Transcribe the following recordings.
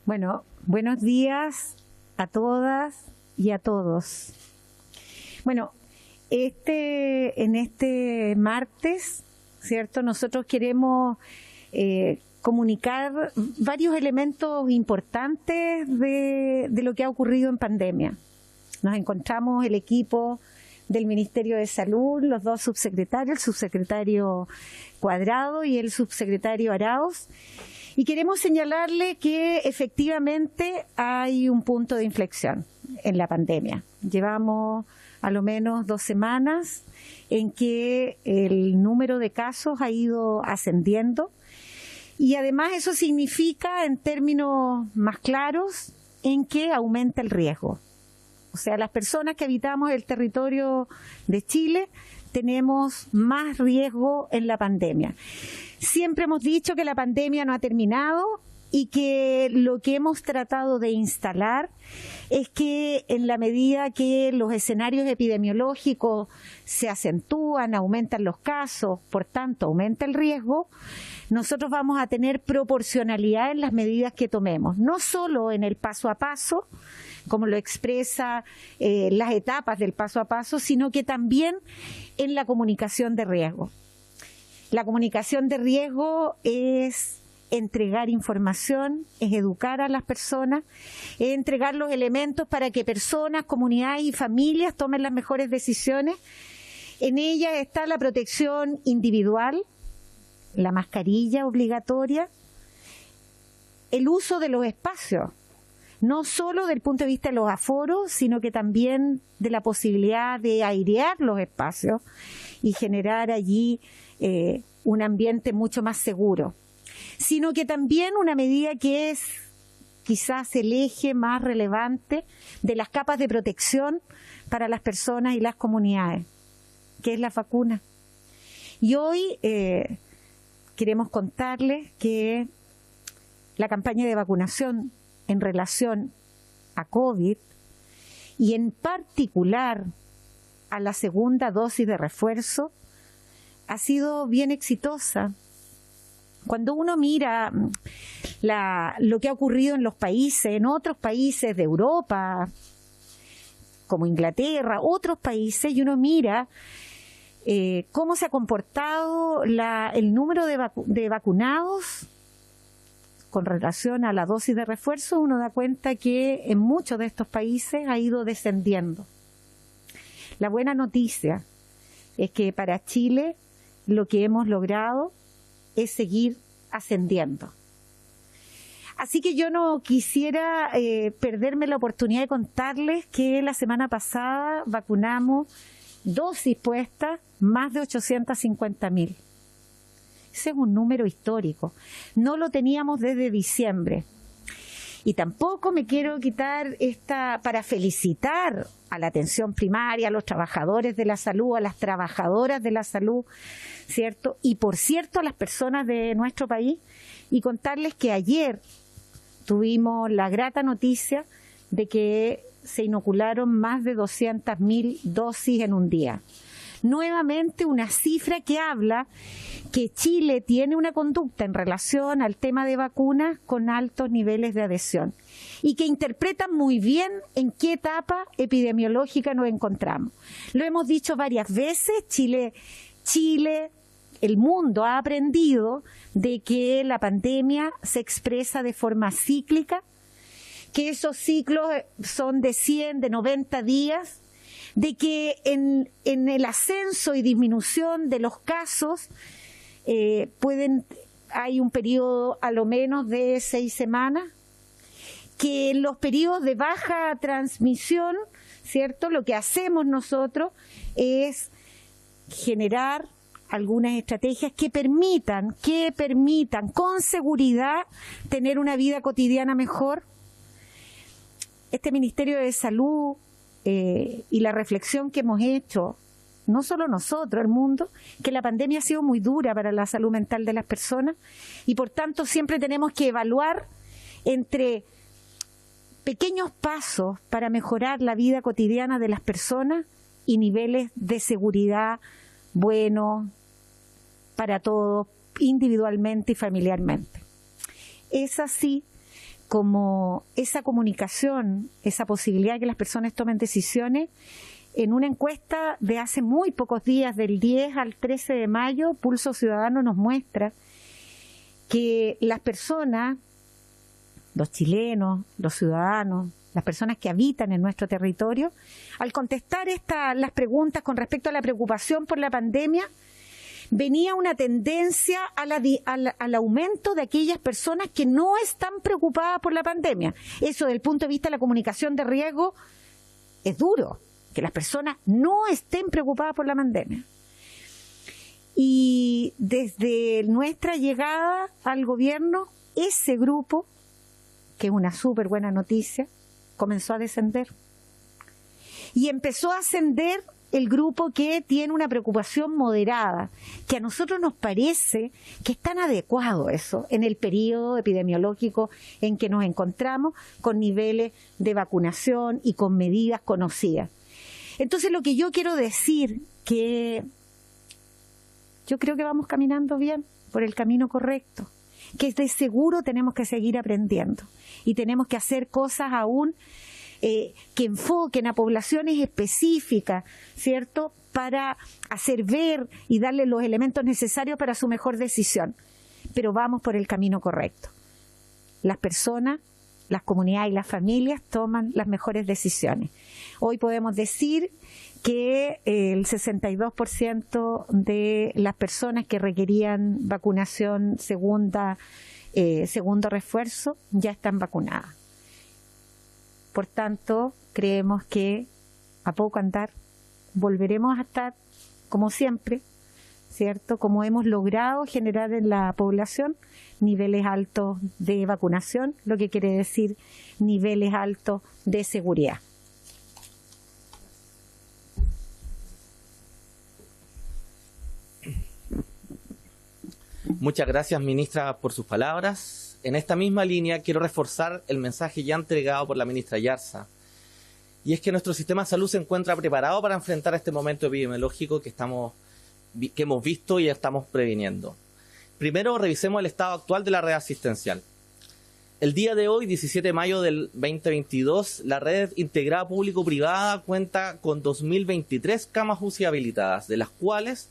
Bueno, buenos días a todas y a todos. Bueno, en este martes, ¿cierto? Nosotros queremos comunicar varios elementos importantes de lo que ha ocurrido en pandemia. Nos encontramos el equipo del Ministerio de Salud, los dos subsecretarios, el subsecretario Cuadrado y el subsecretario Arauz, y queremos señalarle que efectivamente hay un punto de inflexión en la pandemia. Llevamos a lo menos 2 semanas en que el número de casos ha ido ascendiendo y además eso significa, en términos más claros, en que aumenta el riesgo. O sea, las personas que habitamos el territorio de Chile tenemos más riesgo en la pandemia. Siempre hemos dicho que la pandemia no ha terminado y que lo que hemos tratado de instalar es que en la medida que los escenarios epidemiológicos se acentúan, aumentan los casos, por tanto aumenta el riesgo, nosotros vamos a tener proporcionalidad en las medidas que tomemos, no solo en el paso a paso, como lo expresa las etapas del paso a paso, sino que también en la comunicación de riesgo. La comunicación de riesgo es entregar información, es educar a las personas, es entregar los elementos para que personas, comunidades y familias tomen las mejores decisiones. En ella está la protección individual, la mascarilla obligatoria, el uso de los espacios, no solo del punto de vista de los aforos, sino que también de la posibilidad de airear los espacios y generar allí un ambiente mucho más seguro, sino que también una medida que es quizás el eje más relevante de las capas de protección para las personas y las comunidades, que es la vacuna. Y hoy queremos contarles que la campaña de vacunación en relación a COVID y en particular a la segunda dosis de refuerzo ha sido bien exitosa. Cuando uno mira lo que ha ocurrido en los países, en otros países de Europa, como Inglaterra, otros países, y uno mira cómo se ha comportado el número de vacunados con relación a la dosis de refuerzo, uno da cuenta que en muchos de estos países ha ido descendiendo. La buena noticia es que para Chile lo que hemos logrado es seguir ascendiendo. Así que yo no quisiera perderme la oportunidad de contarles que la semana pasada vacunamos dosis puestas más de 850.000. Ese es un número histórico. No lo teníamos desde diciembre. Y tampoco me quiero quitar para felicitar a la atención primaria, a los trabajadores de la salud, a las trabajadoras de la salud, ¿cierto? Y por cierto, a las personas de nuestro país, y contarles que ayer tuvimos la grata noticia de que se inocularon más de 200.000 dosis en un día. Nuevamente una cifra que habla que Chile tiene una conducta en relación al tema de vacunas con altos niveles de adhesión y que interpreta muy bien en qué etapa epidemiológica nos encontramos. Lo hemos dicho varias veces, Chile, el mundo ha aprendido de que la pandemia se expresa de forma cíclica, que esos ciclos son de 100, de 90 días, de que en el ascenso y disminución de los casos hay un periodo a lo menos de 6 semanas, que en los periodos de baja transmisión, ¿cierto? Lo que hacemos nosotros es generar algunas estrategias que permitan con seguridad tener una vida cotidiana mejor. Este Ministerio de Salud y la reflexión que hemos hecho, no solo nosotros, el mundo, que la pandemia ha sido muy dura para la salud mental de las personas y por tanto siempre tenemos que evaluar entre pequeños pasos para mejorar la vida cotidiana de las personas y niveles de seguridad buenos para todos, individualmente y familiarmente. Es así como esa comunicación, esa posibilidad de que las personas tomen decisiones. En una encuesta de hace muy pocos días, del 10 al 13 de mayo, Pulso Ciudadano nos muestra que las personas, los chilenos, los ciudadanos, las personas que habitan en nuestro territorio, al contestar las preguntas con respecto a la preocupación por la pandemia, venía una tendencia al aumento de aquellas personas que no están preocupadas por la pandemia. Eso, desde el punto de vista de la comunicación de riesgo, es duro, que las personas no estén preocupadas por la pandemia. Y desde nuestra llegada al gobierno, ese grupo, que es una súper buena noticia, comenzó a descender. Y empezó a ascender el grupo que tiene una preocupación moderada, que a nosotros nos parece que es tan adecuado eso en el periodo epidemiológico en que nos encontramos, con niveles de vacunación y con medidas conocidas. Entonces, lo que yo quiero decir, que yo creo que vamos caminando bien por el camino correcto, que de seguro tenemos que seguir aprendiendo y tenemos que hacer cosas aún que enfoquen a poblaciones específicas, ¿cierto?, para hacer ver y darle los elementos necesarios para su mejor decisión. Pero vamos por el camino correcto. Las personas, las comunidades y las familias toman las mejores decisiones. Hoy podemos decir que el 62% de las personas que requerían vacunación segundo refuerzo ya están vacunadas. Por tanto, creemos que a poco andar volveremos a estar, como siempre, ¿cierto?, como hemos logrado generar en la población niveles altos de vacunación, lo que quiere decir niveles altos de seguridad. Muchas gracias, ministra, por sus palabras. En esta misma línea quiero reforzar el mensaje ya entregado por la ministra Yarza, y es que nuestro sistema de salud se encuentra preparado para enfrentar este momento epidemiológico que hemos visto y estamos previniendo. Primero, revisemos el estado actual de la red asistencial. El día de hoy, 17 de mayo del 2022, la red integrada público-privada cuenta con 2.023 camas UCI habilitadas, de las cuales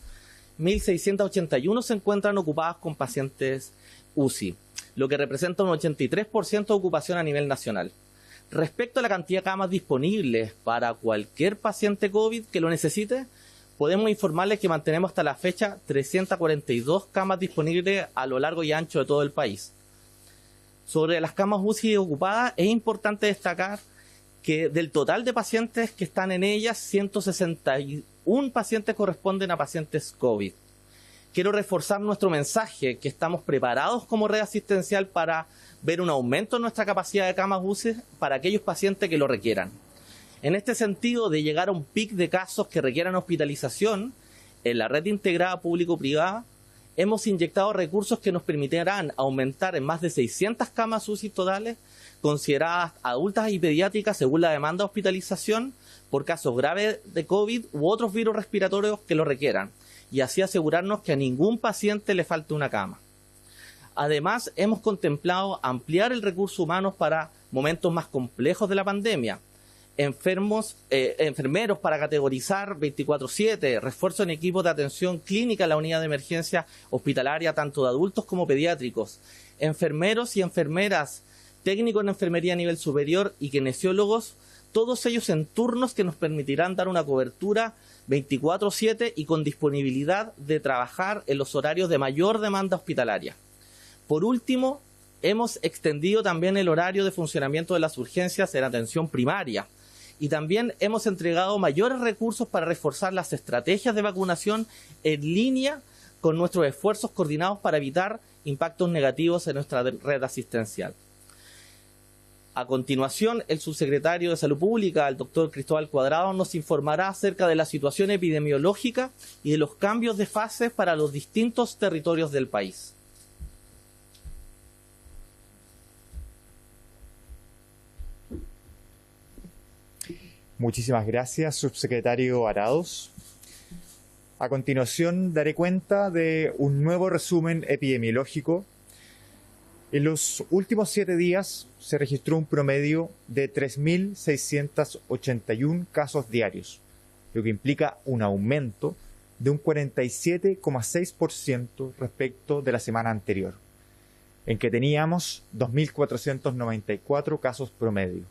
1.681 se encuentran ocupadas con pacientes UCI, lo que representa un 83% de ocupación a nivel nacional. Respecto a la cantidad de camas disponibles para cualquier paciente COVID que lo necesite, podemos informarles que mantenemos hasta la fecha 342 camas disponibles a lo largo y ancho de todo el país. Sobre las camas UCI ocupadas, es importante destacar que del total de pacientes que están en ellas, 161 pacientes corresponden a pacientes COVID. Quiero reforzar nuestro mensaje, que estamos preparados como red asistencial para ver un aumento en nuestra capacidad de camas UCI para aquellos pacientes que lo requieran. En este sentido, de llegar a un pic de casos que requieran hospitalización, en la red integrada público-privada, hemos inyectado recursos que nos permitirán aumentar en más de 600 camas UCI totales, consideradas adultas y pediátricas según la demanda de hospitalización por casos graves de COVID u otros virus respiratorios que lo requieran, y así asegurarnos que a ningún paciente le falte una cama. Además, hemos contemplado ampliar el recurso humano para momentos más complejos de la pandemia. Enfermeros para categorizar 24/7, refuerzo en equipos de atención clínica en la unidad de emergencia hospitalaria, tanto de adultos como pediátricos, enfermeros y enfermeras, técnicos en enfermería a nivel superior y kinesiólogos, todos ellos en turnos que nos permitirán dar una cobertura 24/7 y con disponibilidad de trabajar en los horarios de mayor demanda hospitalaria. Por último, hemos extendido también el horario de funcionamiento de las urgencias en atención primaria, y también hemos entregado mayores recursos para reforzar las estrategias de vacunación en línea con nuestros esfuerzos coordinados para evitar impactos negativos en nuestra red asistencial. A continuación, el subsecretario de Salud Pública, el doctor Cristóbal Cuadrado, nos informará acerca de la situación epidemiológica y de los cambios de fase para los distintos territorios del país. Muchísimas gracias, subsecretario Arauz. A continuación daré cuenta de un nuevo resumen epidemiológico. En los últimos 7 días se registró un promedio de 3.681 casos diarios, lo que implica un aumento de un 47,6% respecto de la semana anterior, en que teníamos 2.494 casos promedio.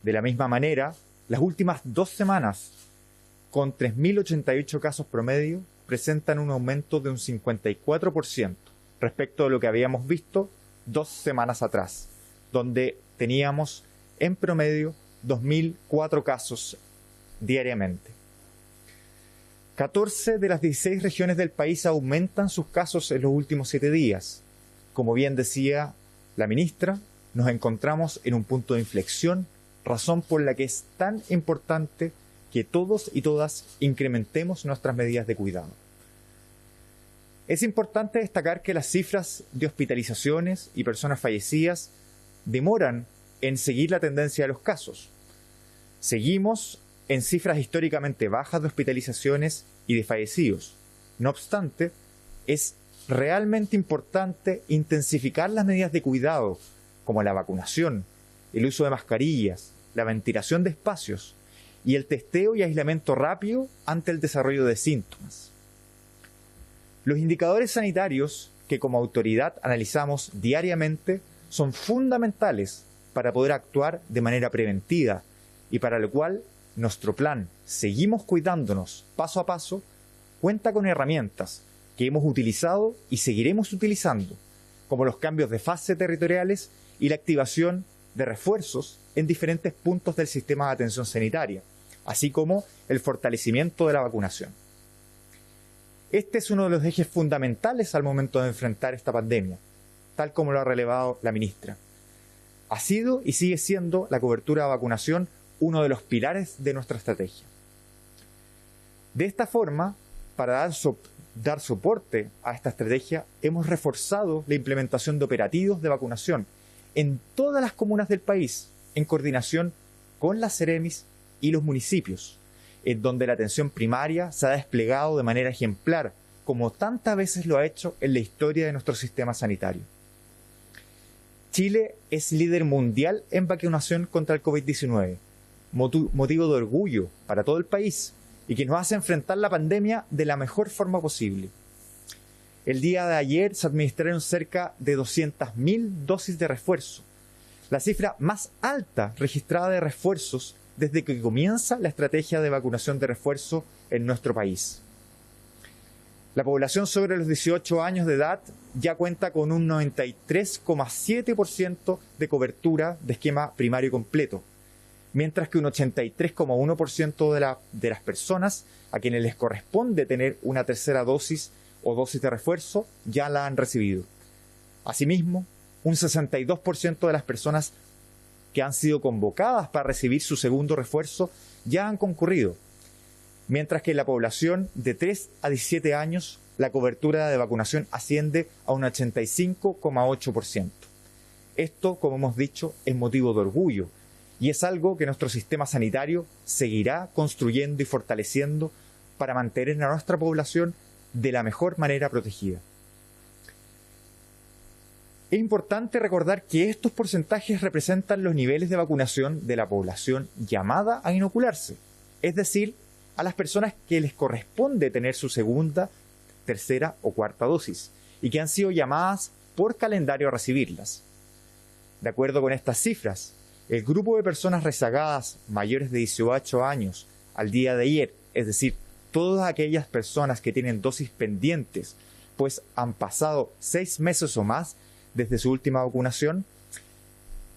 De la misma manera, las últimas 2 semanas, con 3.088 casos promedio, presentan un aumento de un 54% respecto a lo que habíamos visto 2 semanas atrás, donde teníamos en promedio 2.004 casos diariamente. 14 de las 16 regiones del país aumentan sus casos en los últimos 7 días. Como bien decía la ministra, nos encontramos en un punto de inflexión, razón por la que es tan importante que todos y todas incrementemos nuestras medidas de cuidado. Es importante destacar que las cifras de hospitalizaciones y personas fallecidas demoran en seguir la tendencia de los casos. Seguimos en cifras históricamente bajas de hospitalizaciones y de fallecidos. No obstante, es realmente importante intensificar las medidas de cuidado, como la vacunación, el uso de mascarillas, la ventilación de espacios y el testeo y aislamiento rápido ante el desarrollo de síntomas. Los indicadores sanitarios que como autoridad analizamos diariamente son fundamentales para poder actuar de manera preventiva y para lo cual nuestro plan Seguimos Cuidándonos paso a paso cuenta con herramientas que hemos utilizado y seguiremos utilizando, como los cambios de fase territoriales y la activación de refuerzos en diferentes puntos del sistema de atención sanitaria, así como el fortalecimiento de la vacunación. Este es uno de los ejes fundamentales al momento de enfrentar esta pandemia, tal como lo ha relevado la ministra. Ha sido y sigue siendo la cobertura de vacunación uno de los pilares de nuestra estrategia. De esta forma, para dar soporte a esta estrategia, hemos reforzado la implementación de operativos de vacunación en todas las comunas del país, en coordinación con las Ceremis y los municipios, en donde la atención primaria se ha desplegado de manera ejemplar, como tantas veces lo ha hecho en la historia de nuestro sistema sanitario. Chile es líder mundial en vacunación contra el COVID-19, motivo de orgullo para todo el país y que nos hace enfrentar la pandemia de la mejor forma posible. El día de ayer se administraron cerca de 200.000 dosis de refuerzo, la cifra más alta registrada de refuerzos desde que comienza la estrategia de vacunación de refuerzo en nuestro país. La población sobre los 18 años de edad ya cuenta con un 93,7% de cobertura de esquema primario completo, mientras que un 83,1% de las personas a quienes les corresponde tener una tercera dosis o dosis de refuerzo ya la han recibido. Asimismo, un 62% de las personas que han sido convocadas para recibir su segundo refuerzo ya han concurrido, mientras que en la población de 3 a 17 años la cobertura de vacunación asciende a un 85,8%. Esto, como hemos dicho, es motivo de orgullo y es algo que nuestro sistema sanitario seguirá construyendo y fortaleciendo para mantener a nuestra población de la mejor manera protegida. Es importante recordar que estos porcentajes representan los niveles de vacunación de la población llamada a inocularse, es decir, a las personas que les corresponde tener su segunda, tercera o cuarta dosis y que han sido llamadas por calendario a recibirlas. De acuerdo con estas cifras, el grupo de personas rezagadas mayores de 18 años al día de ayer, es decir, todas aquellas personas que tienen dosis pendientes, pues han pasado 6 meses o más desde su última vacunación,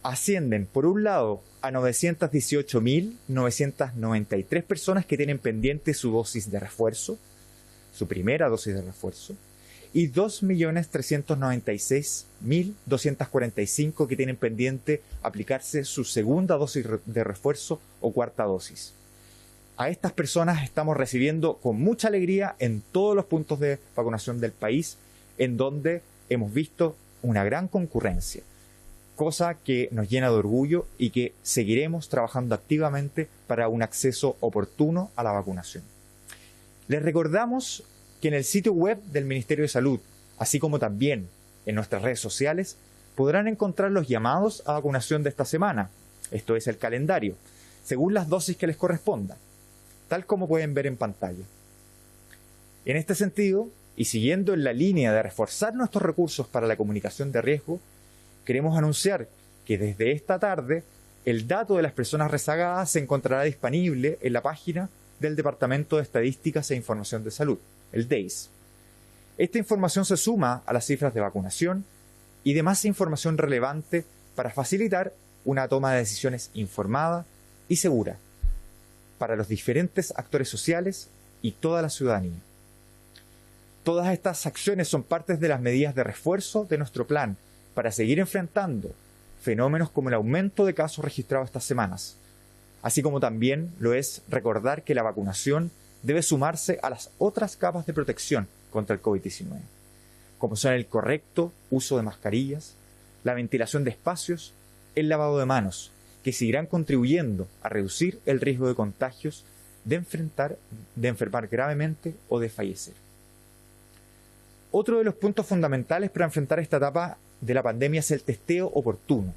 ascienden, por un lado, a 918.993 personas que tienen pendiente su dosis de refuerzo, su primera dosis de refuerzo, y 2.396.245 que tienen pendiente aplicarse su segunda dosis de refuerzo o cuarta dosis. A estas personas estamos recibiendo con mucha alegría en todos los puntos de vacunación del país, en donde hemos visto una gran concurrencia, cosa que nos llena de orgullo y que seguiremos trabajando activamente para un acceso oportuno a la vacunación. Les recordamos que en el sitio web del Ministerio de Salud, así como también En nuestras redes sociales podrán encontrar los llamados a vacunación de esta semana, esto es el calendario, según las dosis que les correspondan, tal como pueden ver en pantalla. En este sentido, y siguiendo en la línea de reforzar nuestros recursos para la comunicación de riesgo, queremos anunciar que desde esta tarde el dato de las personas rezagadas se encontrará disponible en la página del Departamento de Estadísticas e Información de Salud, el DEIS. Esta información se suma a las cifras de vacunación y demás información relevante para facilitar una toma de decisiones informada y segura para los diferentes actores sociales y toda la ciudadanía. Todas estas acciones son partes de las medidas de refuerzo de nuestro plan para seguir enfrentando fenómenos como el aumento de casos registrados estas semanas, así como también lo es recordar que la vacunación debe sumarse a las otras capas de protección contra el COVID-19, como son el correcto uso de mascarillas, la ventilación de espacios, el lavado de manos, que seguirán contribuyendo a reducir el riesgo de contagios, de enfermar gravemente o de fallecer. Otro de los puntos fundamentales para enfrentar esta etapa de la pandemia es el testeo oportuno.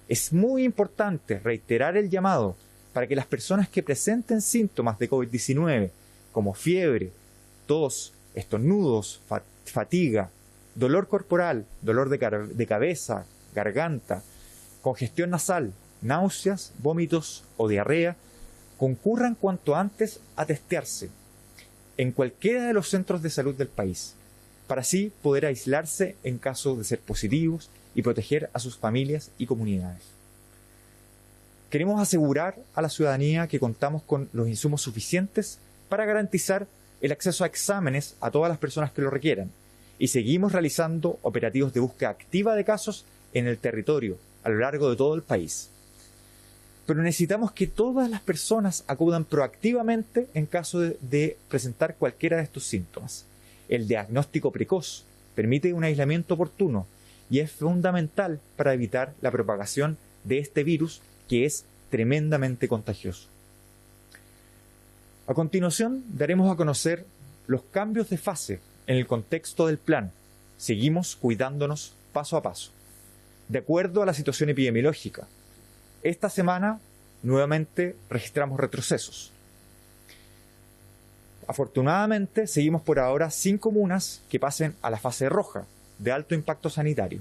Es muy importante reiterar el llamado para que las personas que presenten síntomas de COVID-19, como fiebre, tos, estornudos, fatiga, dolor corporal, dolor de cabeza, garganta, congestión nasal, náuseas, vómitos o diarrea, concurran cuanto antes a testearse en cualquiera de los centros de salud del país, para así poder aislarse en caso de ser positivos y proteger a sus familias y comunidades. Queremos asegurar a la ciudadanía que contamos con los insumos suficientes para garantizar el acceso a exámenes a todas las personas que lo requieran, y seguimos realizando operativos de búsqueda activa de casos en el territorio a lo largo de todo el país. Pero necesitamos que todas las personas acudan proactivamente en caso de presentar cualquiera de estos síntomas. El diagnóstico precoz permite un aislamiento oportuno y es fundamental para evitar la propagación de este virus que es tremendamente contagioso. A continuación, daremos a conocer los cambios de fase en el contexto del plan. Seguimos cuidándonos paso a paso, de acuerdo a la situación epidemiológica. Esta semana, nuevamente, registramos retrocesos. Afortunadamente, seguimos por ahora sin comunas que pasen a la fase roja, de alto impacto sanitario.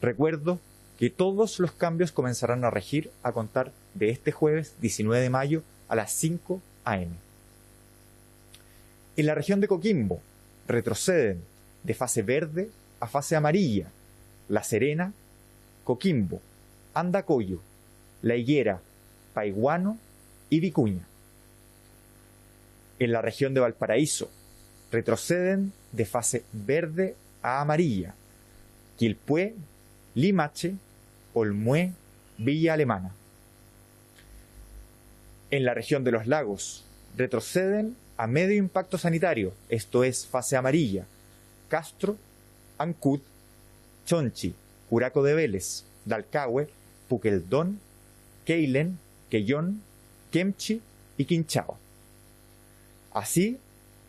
Recuerdo que todos los cambios comenzarán a regir a contar de este jueves 19 de mayo a las 5 a.m. En la región de Coquimbo, retroceden de fase verde a fase amarilla La Serena, Coquimbo, Andacollo, La Higuera, Paiguano y Vicuña. En la región de Valparaíso, retroceden de fase verde a amarilla Quilpué, Limache, Olmué, Villa Alemana. En la región de los lagos, retroceden a medio impacto sanitario, esto es fase amarilla, Castro, Ancud, Chonchi, Curaco de Vélez, Dalcahue, Puqueldón, Keilen, Quellón, Kemchi y Quinchao. Así,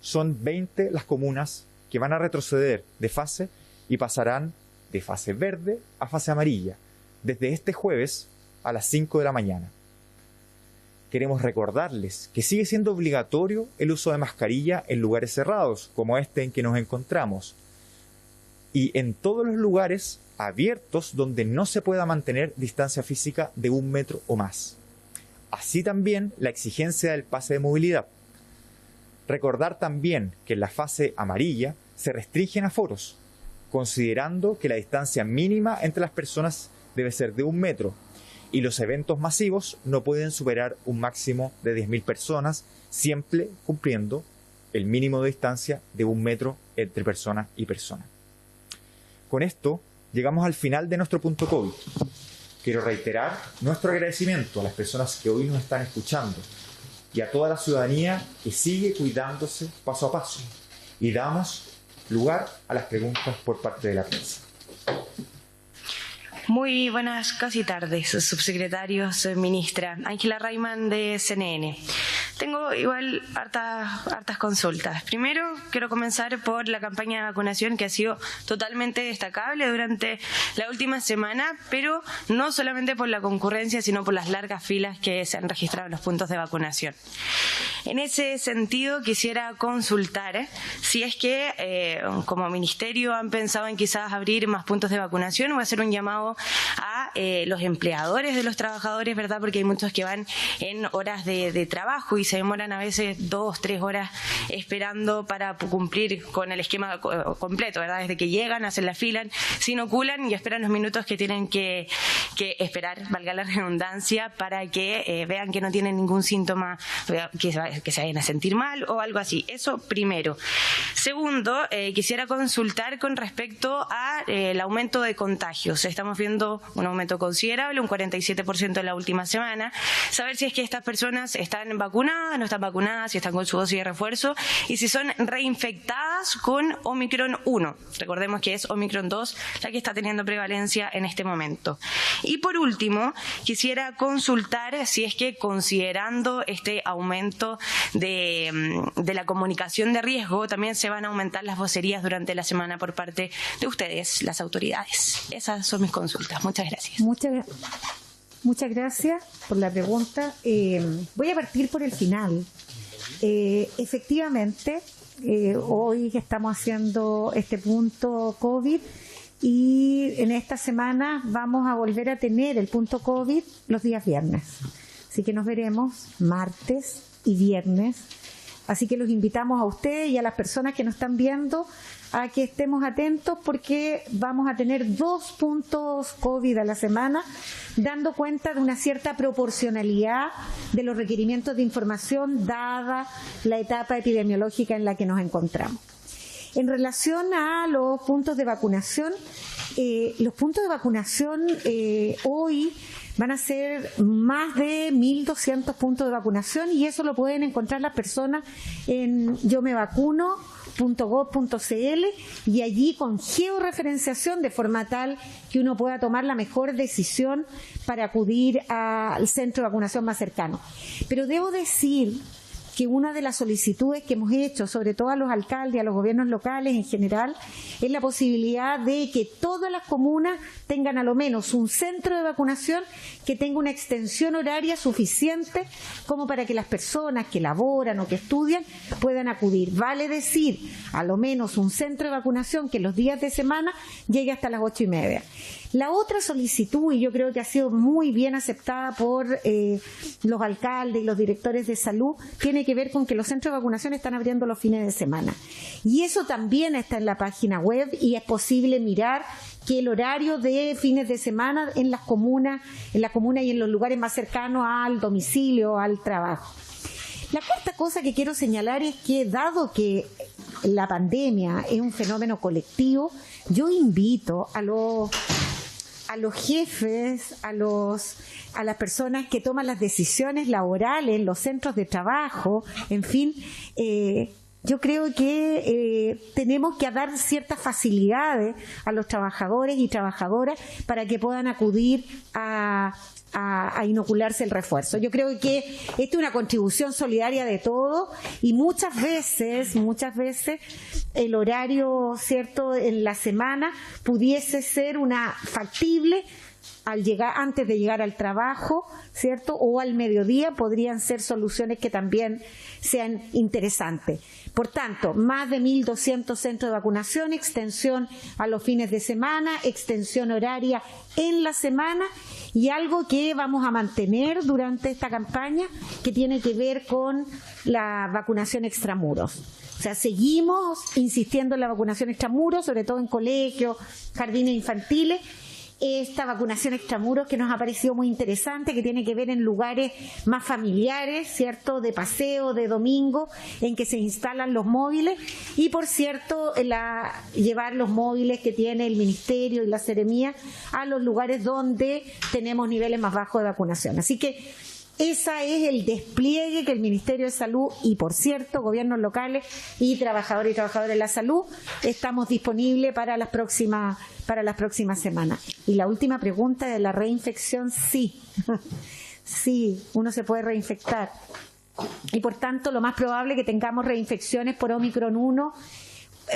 son 20 las comunas que van a retroceder de fase y pasarán de fase verde a fase amarilla, desde este jueves a las 5 de la mañana. Queremos recordarles que sigue siendo obligatorio el uso de mascarilla en lugares cerrados, como este en que nos encontramos, y en todos los lugares abiertos donde no se pueda mantener distancia física de 1 metro o más. Así también la exigencia del pase de movilidad. Recordar también que en la fase amarilla se restringen aforos, considerando que la distancia mínima entre las personas debe ser de 1 metro y los eventos masivos no pueden superar un máximo de 10.000 personas, siempre cumpliendo el mínimo de distancia de 1 metro entre persona y persona. Con esto llegamos al final de nuestro punto COVID. Quiero reiterar nuestro agradecimiento a las personas que hoy nos están escuchando y a toda la ciudadanía que sigue cuidándose paso a paso. Y damos lugar a las preguntas por parte de la prensa. Muy buenas casi tardes, subsecretario, soy ministra Ángela Rayman de CNN. Tengo igual hartas consultas. Primero, quiero comenzar por la campaña de vacunación, que ha sido totalmente destacable durante la última semana, pero no solamente por la concurrencia, sino por las largas filas que se han registrado en los puntos de vacunación. En ese sentido, quisiera consultar si es que como ministerio han pensado en quizás abrir más puntos de vacunación o hacer un llamado a los empleadores de los trabajadores, ¿verdad? Porque hay muchos que van en horas de trabajo y se demoran a veces 2, 3 horas esperando para cumplir con el esquema completo, ¿verdad? Desde que llegan, hacen la fila, se inoculan y esperan los minutos que tienen que esperar, valga la redundancia, para que vean que no tienen ningún síntoma que se vayan a sentir mal o algo así. Eso primero. Segundo, quisiera consultar con respecto a el aumento de contagios. Estamos viendo un aumento considerable, un 47% en la última semana. Saber si es que estas personas están vacunadas, no están vacunadas, si están con su dosis de refuerzo y si son reinfectadas con Omicron 1. Recordemos que es Omicron 2 la que está teniendo prevalencia en este momento. Y por último, quisiera consultar si es que, considerando este aumento de la comunicación de riesgo, también se van a aumentar las vocerías durante la semana por parte de ustedes, las autoridades. Esas son mis consultas. Muchas gracias. Muchas gracias por la pregunta. Voy a partir por el final. Efectivamente, hoy estamos haciendo este punto COVID y en esta semana vamos a volver a tener el punto COVID los días viernes. Así que nos veremos martes y viernes. Así que los invitamos a ustedes y a las personas que nos están viendo a que estemos atentos porque vamos a tener 2 puntos COVID a la semana, dando cuenta de una cierta proporcionalidad de los requerimientos de información dada la etapa epidemiológica en la que nos encontramos. En relación a los puntos de vacunación, hoy van a ser más de 1.200 puntos de vacunación y eso lo pueden encontrar las personas en yomevacuno.gov.cl y allí con georreferenciación de forma tal que uno pueda tomar la mejor decisión para acudir al centro de vacunación más cercano. Pero debo decir que una de las solicitudes que hemos hecho, sobre todo a los alcaldes y a los gobiernos locales en general, es la posibilidad de que todas las comunas tengan a lo menos un centro de vacunación que tenga una extensión horaria suficiente como para que las personas que laboran o que estudian puedan acudir. Vale decir, a lo menos un centro de vacunación que los días de semana llegue hasta las 8:30. La otra solicitud, y yo creo que ha sido muy bien aceptada por los alcaldes y los directores de salud, tiene que ver con que los centros de vacunación están abriendo los fines de semana. Y eso también está en la página web y es posible mirar que el horario de fines de semana en la comuna y en los lugares más cercanos al domicilio, al trabajo. La cuarta cosa que quiero señalar es que, dado que la pandemia es un fenómeno colectivo, yo invito a los jefes, a las personas que toman las decisiones laborales en los centros de trabajo, en fin, yo creo que tenemos que dar ciertas facilidades a los trabajadores y trabajadoras para que puedan acudir a inocularse el refuerzo. Yo creo que esta es una contribución solidaria de todos y muchas veces el horario, ¿cierto?, en la semana pudiese ser una factible antes de llegar al trabajo, ¿cierto?, o al mediodía podrían ser soluciones que también sean interesantes. Por tanto, más de 1.200 centros de vacunación, extensión a los fines de semana, extensión horaria en la semana y algo que vamos a mantener durante esta campaña que tiene que ver con la vacunación extramuros. O sea, seguimos insistiendo en la vacunación extramuros, sobre todo en colegios, jardines infantiles. Esta vacunación extramuros que nos ha parecido muy interesante, que tiene que ver en lugares más familiares, ¿cierto?, de paseo, de domingo, en que se instalan los móviles y, por cierto, llevar los móviles que tiene el Ministerio y la Seremía a los lugares donde tenemos niveles más bajos de vacunación. Así que ese es el despliegue que el Ministerio de Salud y, por cierto, gobiernos locales y trabajadores de la salud estamos disponibles para las próximas semanas. Y la última pregunta de la reinfección, sí, sí, uno se puede reinfectar. y por tanto lo más probable es que tengamos reinfecciones por Omicron 1,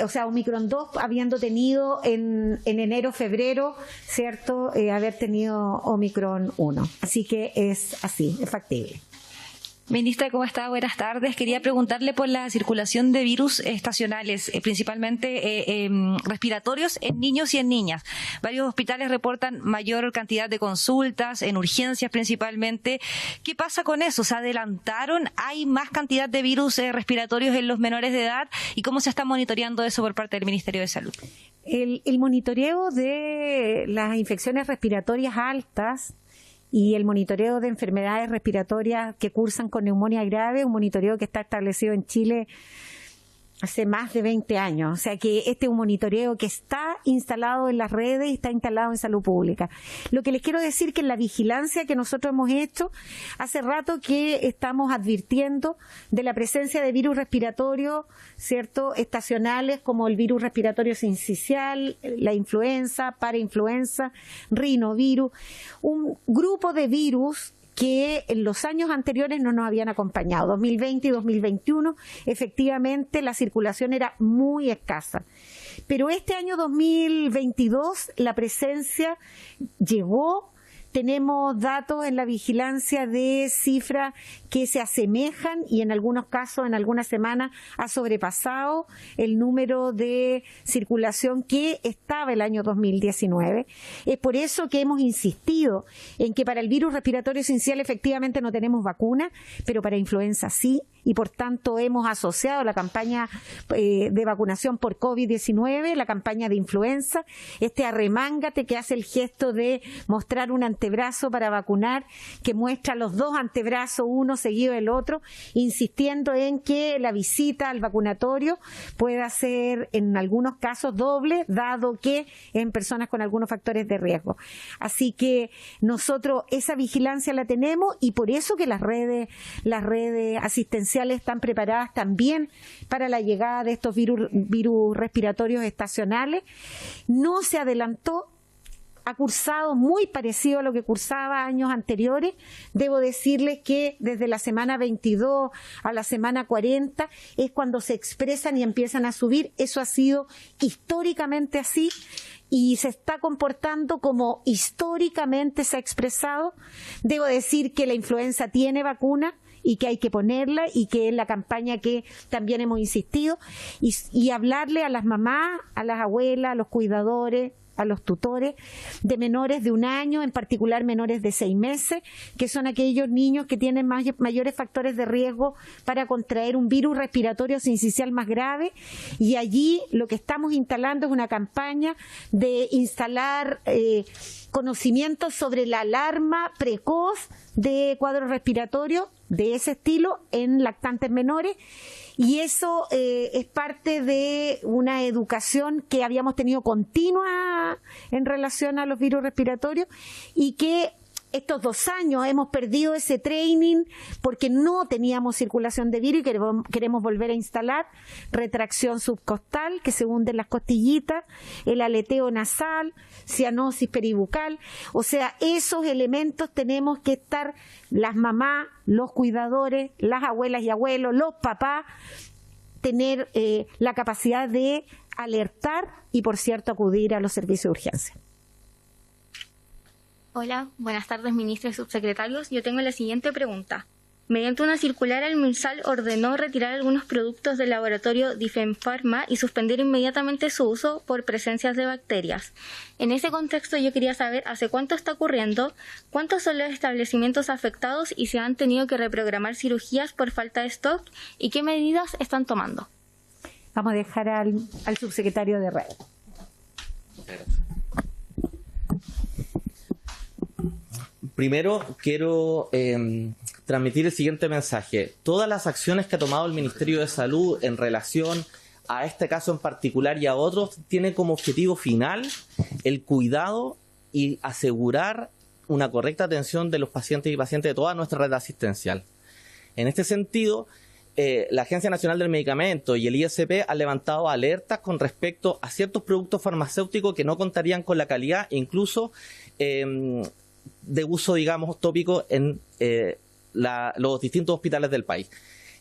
o sea, Omicron 2, habiendo tenido en enero, febrero, ¿cierto?, haber tenido Omicron 1. Así que es así, es factible. Ministra, ¿cómo está? Buenas tardes. Quería preguntarle por la circulación de virus estacionales, principalmente respiratorios en niños y en niñas. Varios hospitales reportan mayor cantidad de consultas, en urgencias principalmente. ¿Qué pasa con eso? ¿Se adelantaron? ¿Hay más cantidad de virus respiratorios en los menores de edad? ¿Y cómo se está monitoreando eso por parte del Ministerio de Salud? El monitoreo de las infecciones respiratorias altas y el monitoreo de enfermedades respiratorias que cursan con neumonía grave, un monitoreo que está establecido en Chile hace más de 20 años. O sea que este es un monitoreo que está instalado en las redes y está instalado en salud pública. Lo que les quiero decir que en la vigilancia que nosotros hemos hecho, hace rato que estamos advirtiendo de la presencia de virus respiratorios, ¿cierto?, estacionales, como el virus respiratorio sincicial, la influenza, parainfluenza, rinovirus, un grupo de virus que en los años anteriores no nos habían acompañado. 2020 y 2021, efectivamente, la circulación era muy escasa. Pero este año 2022, la presencia llegó. Tenemos datos en la vigilancia de cifras que se asemejan y en algunos casos, en algunas semanas, ha sobrepasado el número de circulación que estaba el año 2019. Es por eso que hemos insistido en que para el virus respiratorio sincicial efectivamente no tenemos vacuna, pero para influenza sí, y por tanto hemos asociado la campaña de vacunación por COVID-19, la campaña de influenza, este arremángate que hace el gesto de mostrar un antebrazo para vacunar, que muestra los dos antebrazos, uno seguido del otro, insistiendo en que la visita al vacunatorio pueda ser en algunos casos doble, dado que en personas con algunos factores de riesgo. Así que nosotros esa vigilancia la tenemos y por eso que las redes asistenciales están preparadas también para la llegada de estos virus respiratorios estacionales. No se adelantó, ha cursado muy parecido a lo que cursaba años anteriores. Debo decirles que desde la semana 22 a la semana 40 es cuando se expresan y empiezan a subir. Eso ha sido históricamente así y se está comportando como históricamente se ha expresado. Debo decir que la influenza tiene vacuna y que hay que ponerla y que es la campaña que también hemos insistido y hablarle a las mamás, a las abuelas, a los cuidadores, a los tutores de menores de 1 año, en particular menores de 6 meses, que son aquellos niños que tienen mayores factores de riesgo para contraer un virus respiratorio sincicial más grave. Y allí lo que estamos instalando es una campaña de instalar conocimientos sobre la alarma precoz de cuadros respiratorios de ese estilo en lactantes menores. Y eso es parte de una educación que habíamos tenido continua en relación a los virus respiratorios y que estos 2 años hemos perdido ese training porque no teníamos circulación de virus y queremos volver a instalar retracción subcostal, que se hunden las costillitas, el aleteo nasal, cianosis peribucal. O sea, esos elementos tenemos que estar las mamás, los cuidadores, las abuelas y abuelos, los papás, tener la capacidad de alertar y, por cierto, acudir a los servicios de urgencia. Hola, buenas tardes, ministros y subsecretarios. Yo tengo la siguiente pregunta. Mediante una circular, el MinSal ordenó retirar algunos productos del laboratorio Difenpharma y suspender inmediatamente su uso por presencias de bacterias. En ese contexto yo quería saber hace cuánto está ocurriendo, cuántos son los establecimientos afectados y si han tenido que reprogramar cirugías por falta de stock y qué medidas están tomando. Vamos a dejar al subsecretario de Red. Primero, quiero transmitir el siguiente mensaje. Todas las acciones que ha tomado el Ministerio de Salud en relación a este caso en particular y a otros tienen como objetivo final el cuidado y asegurar una correcta atención de los pacientes y pacientes de toda nuestra red asistencial. En este sentido, la Agencia Nacional del Medicamento y el ISP han levantado alertas con respecto a ciertos productos farmacéuticos que no contarían con la calidad e incluso de uso, digamos, tópico en los distintos hospitales del país.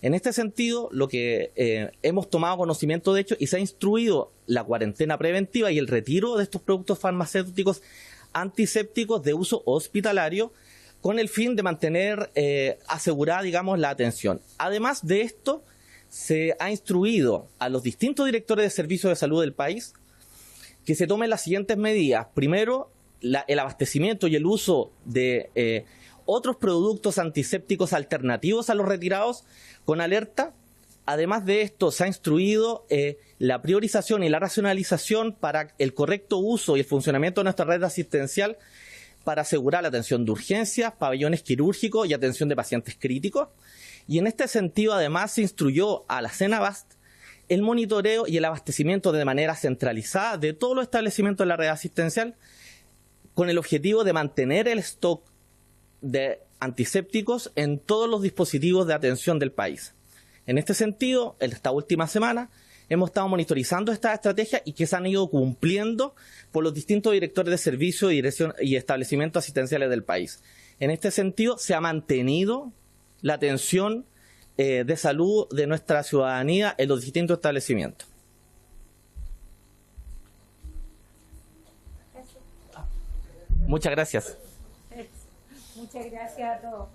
En este sentido, lo que hemos tomado conocimiento de hecho y se ha instruido la cuarentena preventiva y el retiro de estos productos farmacéuticos antisépticos de uso hospitalario con el fin de mantener asegurada, digamos, la atención. Además de esto, se ha instruido a los distintos directores de servicios de salud del país que se tomen las siguientes medidas. Primero, el abastecimiento y el uso de otros productos antisépticos alternativos a los retirados con alerta. Además de esto, se ha instruido la priorización y la racionalización para el correcto uso y el funcionamiento de nuestra red asistencial para asegurar la atención de urgencias, pabellones quirúrgicos y atención de pacientes críticos. Y en este sentido, además, se instruyó a la CENABAST el monitoreo y el abastecimiento de manera centralizada de todos los establecimientos de la red asistencial con el objetivo de mantener el stock de antisépticos en todos los dispositivos de atención del país. En este sentido, en esta última semana, hemos estado monitorizando estas estrategias y que se han ido cumpliendo por los distintos directores de servicio y establecimientos asistenciales del país. En este sentido, se ha mantenido la atención de salud de nuestra ciudadanía en los distintos establecimientos. Muchas gracias. Muchas gracias a todos.